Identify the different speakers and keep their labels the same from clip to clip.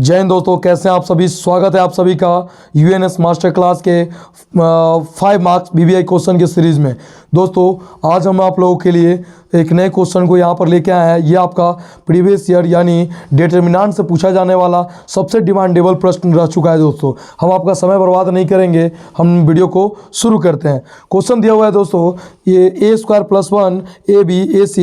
Speaker 1: जय हिंद दोस्तों, कैसे हैं आप सभी। स्वागत है आप सभी का यूएनएस मास्टर क्लास के 5 मार्क्स बीबीआई क्वेश्चन के सीरीज़ में। दोस्तों आज हम आप लोगों के लिए एक नए क्वेश्चन को यहाँ पर लेके आए हैं। ये आपका प्रीवियस ईयर यानी डिटर्मिनेंट से पूछा जाने वाला सबसे डिमांडेबल प्रश्न रह चुका है। दोस्तों हम आपका समय बर्बाद नहीं करेंगे, हम वीडियो को शुरू करते हैं। क्वेश्चन दिया हुआ है दोस्तों, ये a² + 1 ab ac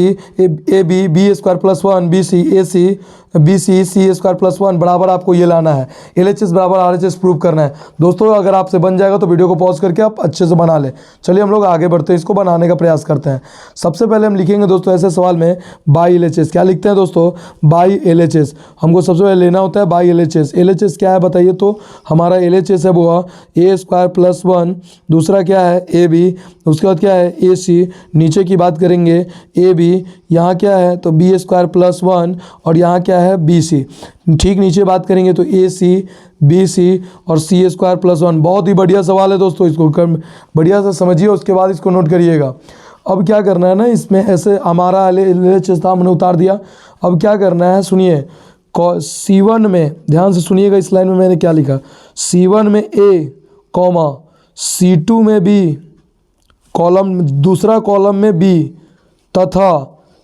Speaker 1: ab b² + 1 bc ac bc c² + 1 बराबर आपको ये लाना है। LHS बराबर RHS प्रूव करना है। दोस्तों अगर आपसे बन जाएगा तो वीडियो को पॉज करके आप अच्छे से बना लें। चलिए हम लोग आगे बढ़ते हैं, इसको बनाने का प्रयास करते हैं। सबसे पहले हम लिखेंगे दोस्तों ऐसे सवाल में बाई LHS। क्या लिखते हैं दोस्तों? By LHS। हमको सबसे पहले लेना होता है बाई LHS। LHS क्या है बताइए तो? हमारा LHS है वो a² + 1, दूसरा क्या है AB, उसके बाद क्या है AC, नीचे की बात करेंगे AB, यहाँ क्या है तो b² + 1 और यहाँ क्या है BC। ठीक नीचे बात करेंगे तो AC BC और c² + 1। बहुत ही बढ़िया सवाल है दोस्तों, इसको बढ़िया से समझिए, उसके बाद इसको नोट करिएगा। अब क्या करना है ना, इसमें ऐसे हमारा LHS था, हमने उतार दिया। अब क्या करना है सुनिए, C1 में ध्यान से सुनिएगा, इस लाइन में मैंने क्या लिखा, C1 में A, C2 में B, कॉलम दूसरा कॉलम में B तथा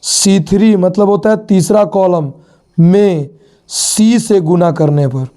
Speaker 1: C3 मतलब होता है तीसरा कॉलम में C से गुना करने पर।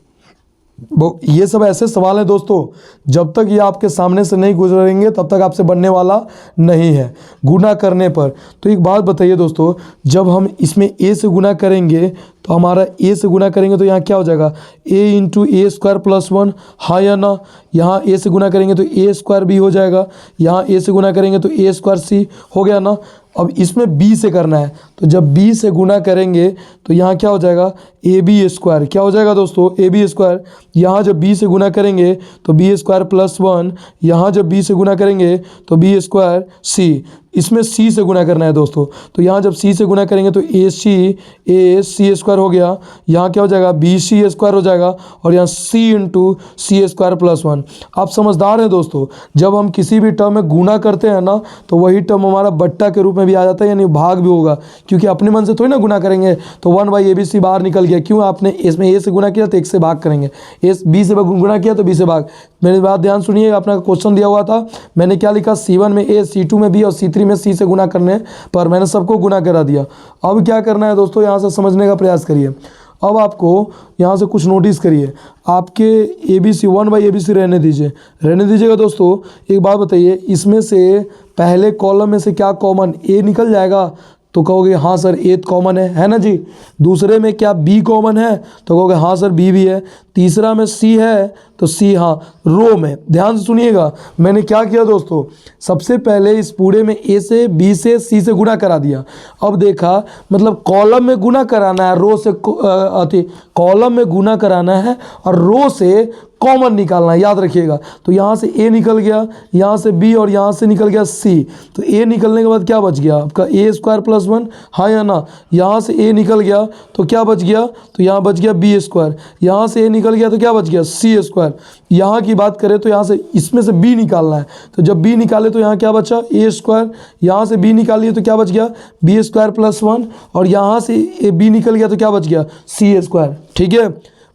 Speaker 1: ये सब ऐसे सवाल हैं दोस्तों, जब तक ये आपके सामने से नहीं गुजरेंगे तब तक आपसे बनने वाला नहीं है। गुना करने पर तो एक बात बताइए दोस्तों, जब हम इसमें A से गुना करेंगे तो हमारा A से गुना करेंगे तो यहाँ क्या हो जाएगा, a × a² + 1, हाँ या ना। यहाँ A से गुना करेंगे तो a² B हो जाएगा, यहाँ A से गुना करेंगे तो a² C हो गया ना। अब इसमें B से करना है, तो जब B से गुना करेंगे तो यहाँ क्या हो जाएगा, AB²। क्या हो जाएगा दोस्तों? AB²। यहाँ जब B से गुना करेंगे तो b² + 1, यहाँ जब B से गुना करेंगे तो b² C। इसमें C से गुना करना है दोस्तों, तो यहाँ जब C से गुना करेंगे तो AC² हो गया, यहाँ क्या हो जाएगा BC² हो जाएगा और यहाँ C × c² + 1। आप समझदार हैं दोस्तों, जब हम किसी भी टर्म में गुना करते हैं ना तो वही टर्म हमारा बट्टा के रूप में भी आ जाता है, यानी भाग भी होगा, क्योंकि अपने मन से थोड़ी ना गुना करेंगे। तो 1/ABC बाहर निकल गया, क्यों? आपने इसमें A से गुना किया तो 1 से भाग करेंगे, B से गुना किया तो B से भाग। मेरी बात ध्यान सुनिएगा, अपना क्वेश्चन दिया हुआ था, मैंने क्या लिखा, C1 में A, C2 में B और C3 में C से गुना करने पर मैंने सबको गुना करा दिया। अब क्या करना है दोस्तों, यहाँ से समझने का प्रयास करिए। अब आपको यहाँ से कुछ नोटिस करिए, आपके ABC 1/ABC रहने दीजिएगा दोस्तों। एक बात बताइए, इसमें से पहले कॉलम में से क्या कॉमन A निकल जाएगा? तो कहोगे हाँ सर A कॉमन है ना जी। दूसरे में क्या B कॉमन है? तो कहोगे हाँ सर B भी है। तीसरा में C है तो C, हाँ रो में। ध्यान से सुनिएगा, मैंने क्या किया दोस्तों, सबसे पहले इस पूरे में A से B से C से गुना करा दिया। अब देखा, मतलब कॉलम में गुना कराना है, रो से कॉलम में गुना कराना है और रो से कॉमन निकालना है, याद रखिएगा। तो यहाँ से A निकल गया, यहाँ से B और यहाँ से निकल गया C। तो A निकलने के बाद क्या बच गया आपका a² + 1, हाँ या ना। यहाँ से A निकल गया तो क्या बच गया, तो यहाँ बच गया B²। यहाँ से A निकल गया तो क्या बच गया C²। यहाँ की बात करें तो यहाँ से इसमें से B निकालना है, तो जब B निकाले तो यहाँ क्या बचा A²। यहाँ से B निकालिए तो क्या बच गया B² + 1 और यहाँ से B निकल गया तो क्या बच गया C²। ठीक है,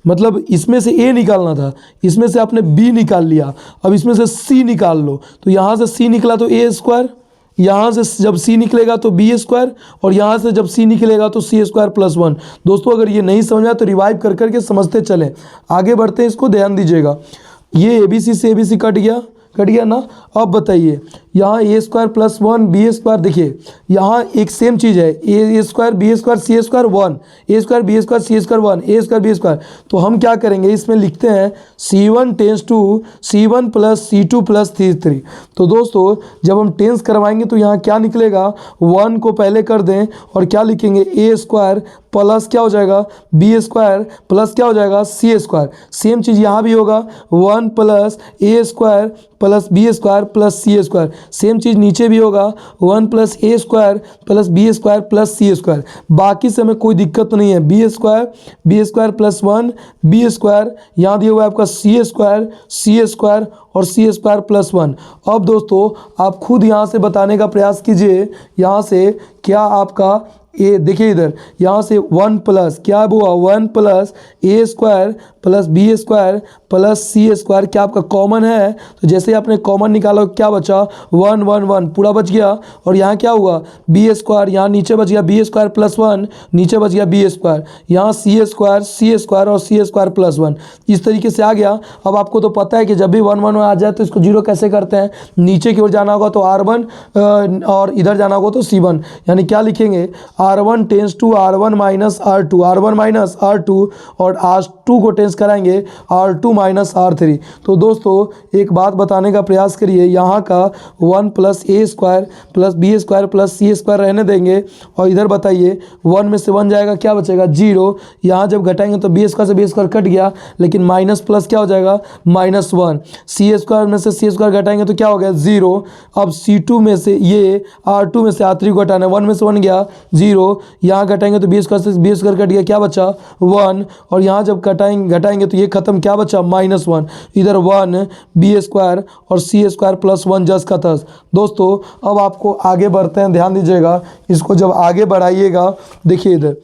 Speaker 1: मतलब इसमें से A निकालना था, इसमें से आपने B निकाल लिया, अब इसमें से C निकाल लो। तो यहाँ से C निकला तो A², यहाँ से जब C निकलेगा तो B² और यहाँ से जब C निकलेगा तो C² + 1। दोस्तों अगर ये नहीं समझा तो रिवाइव कर करके समझते चलें, आगे बढ़ते हैं, इसको ध्यान दीजिएगा। ये ABC से ABC कट गया ना। अब बताइए, यहाँ a² + 1 B², देखिए यहाँ एक सेम चीज़ है, a² B² C² 1, a² B² C² 1, a² B²। तो हम क्या करेंगे, इसमें लिखते हैं C1 tense to C1 + C2 + C3। तो दोस्तों जब हम टेंस करवाएंगे तो यहाँ क्या निकलेगा, 1 को पहले कर दें और क्या लिखेंगे a² प्लस क्या हो जाएगा B² प्लस क्या हो जाएगा C²। सेम चीज़ यहाँ भी होगा, 1 + a² + B² + C²। सेम चीज़ नीचे भी होगा, 1 + a² + B² + C²। बाकी से हमें कोई दिक्कत तो नहीं है, B² + 1 B², यहाँ दिया हुआ है आपका C² और C² + 1। अब दोस्तों आप खुद यहाँ से बताने का प्रयास कीजिए, यहाँ से क्या आपका ए देखिए इधर यहाँ से 1 प्लस क्या हुआ 1 plus A square plus B square plus C square क्या आपका कॉमन है। तो जैसे ही आपने कॉमन निकाला क्या बचा 1 1 1 पूरा बच गया। और यहाँ क्या हुआ बी स्क्वायर, यहाँ नीचे बच गया बी स्क्वायर प्लस 1, नीचे बच गया बी स्क्वायर, यहाँ सी स्क्वायर और सी स्क्वायर प्लस 1 इस तरीके से आ गया। अब आपको तो पता है कि जब भी 1 1 आ जाए तो इसको जीरो कैसे करते हैं, नीचे की ओर जाना होगा तो R1 और इधर जाना होगा तो C1, यानी क्या लिखेंगे R1 tense to R1 minus R2, R1 minus R2 और R2 को टेंस कराएंगे R2 माइनस R3। तो दोस्तों एक बात बताने का प्रयास करिए, यहाँ का 1 plus A square plus B square plus C square रहने देंगे और इधर बताइए 1 में से 1 जाएगा क्या बचेगा 0। यहाँ जब घटाएंगे तो बी स्क्वायर से बी स्क्वायर कट गया, लेकिन माइनस प्लस क्या हो जाएगा -1। सी स्क्वायर में से सी स्क्वायर घटाएंगे तो क्या हो गया 0। अब C2 में से ये R2 में से R3 को घटाना है, 1 में से 1 गया 0, यहाँ घटाएंगे तो बी स्क्वायर से बी स्क्वायर कट गया क्या बचा 1। और यहाँ जब घटाएंगे तो ये खत्म क्या बचा -1, इधर 1 बी स्क्वायर और सी स्क्वायर प्लस 1 जस का तस। दोस्तों अब आपको आगे बढ़ते हैं, ध्यान दीजिएगा, इसको जब आगे बढ़ाइएगा देखिए इधर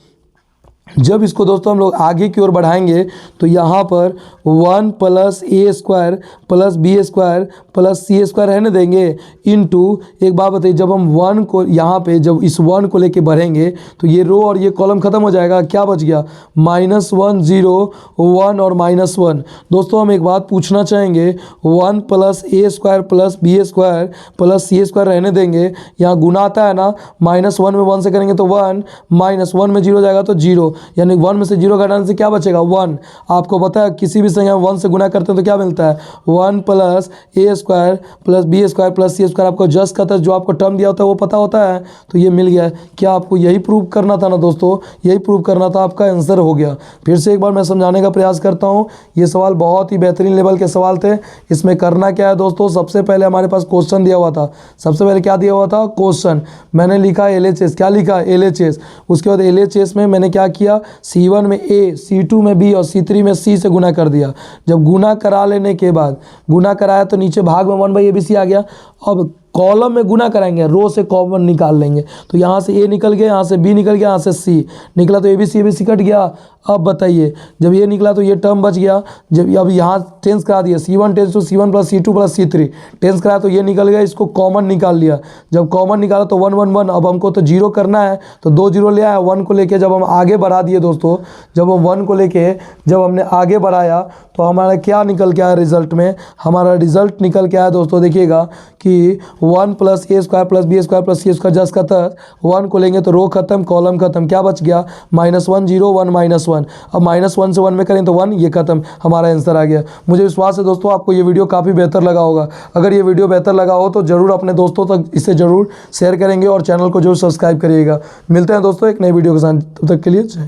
Speaker 1: जब इसको दोस्तों हम लोग आगे की ओर बढ़ाएंगे तो यहाँ पर 1 plus A square plus B square plus C square रहने देंगे इनटू, एक बात बताइए जब हम 1 को यहाँ पे जब इस 1 को लेके बढ़ेंगे तो ये रो और ये कॉलम खत्म हो जाएगा, क्या बच गया -1 0 1 और -1। दोस्तों हम एक बात पूछना चाहेंगे 1 plus A square plus B square plus C square रहने देंगे, यहाँ गुना आता है ना, -1 में 1 से करेंगे तो 1, -1 में 0 जाएगा तो 0, यानी 1 में से 0 घटाने से क्या बचेगा 1। आपको पता है किसी भी संख्या 1 से गुना करते हैं तो क्या मिलता है 1 plus A square plus B square plus C square. आपको जस्ट का तस जो आपको टर्म दिया होता है वो पता होता है, तो ये मिल गया। क्या आपको यही प्रूव करना था ना दोस्तों, यही प्रूव करना था, आपका आंसर हो गया। फिर से एक बार मैं समझाने का प्रयास करता हूँ, ये सवाल बहुत ही बेहतरीन लेवल के सवाल थे। इसमें करना क्या है दोस्तों, सबसे पहले हमारे पास क्वेश्चन दिया हुआ था, सबसे पहले क्या दिया हुआ था क्वेश्चन, मैंने लिखा LHS, क्या लिखा LHS, उसके बाद LHS में मैंने क्या किया C1 में A, C2 में B और C3 में C से गुना कर दिया। जब गुना करा लेने के बाद गुना कराया तो नीचे भाग में 1/ABC आ गया। अब कॉलम में गुना कराएंगे, रो से कॉमन निकाल लेंगे, तो यहाँ से A निकल गया, यहाँ से B निकल गया, यहाँ से C निकला तो ABC कट गया। अब बताइए जब ये निकला तो ये टर्म बच गया। जब अब यहाँ टेंस करा दिया, C1 tense to C1 plus C2 plus C3 tense कराया तो ये निकल गया, इसको कॉमन निकाल लिया। जब कॉमन निकाला तो 1 1 1, अब हमको तो 0 करना है तो 2 0 ले आया। 1 को लेके जब हम आगे बढ़ा दिए दोस्तों, जब हम 1 को लेके जब हमने आगे बढ़ाया तो हमारा क्या निकल के आया रिजल्ट में, हमारा रिजल्ट निकल के आया दोस्तों, देखिएगा कि 1 plus A square plus B square plus C square जस का तस। 1 को लेंगे तो रो खत्म कॉलम खत्म, क्या बच गया -1 0 1 -1। अब -1 से 1 में करें तो 1, ये खत्म, हमारा आंसर आ गया। मुझे विश्वास है दोस्तों आपको ये वीडियो काफ़ी बेहतर लगा होगा। अगर ये वीडियो बेहतर लगा हो तो ज़रूर अपने दोस्तों तक इसे ज़रूर शेयर करेंगे और चैनल को जरूर सब्सक्राइब करिएगा। मिलते हैं दोस्तों एक नई वीडियो के साथ, तब तक के लिए जय।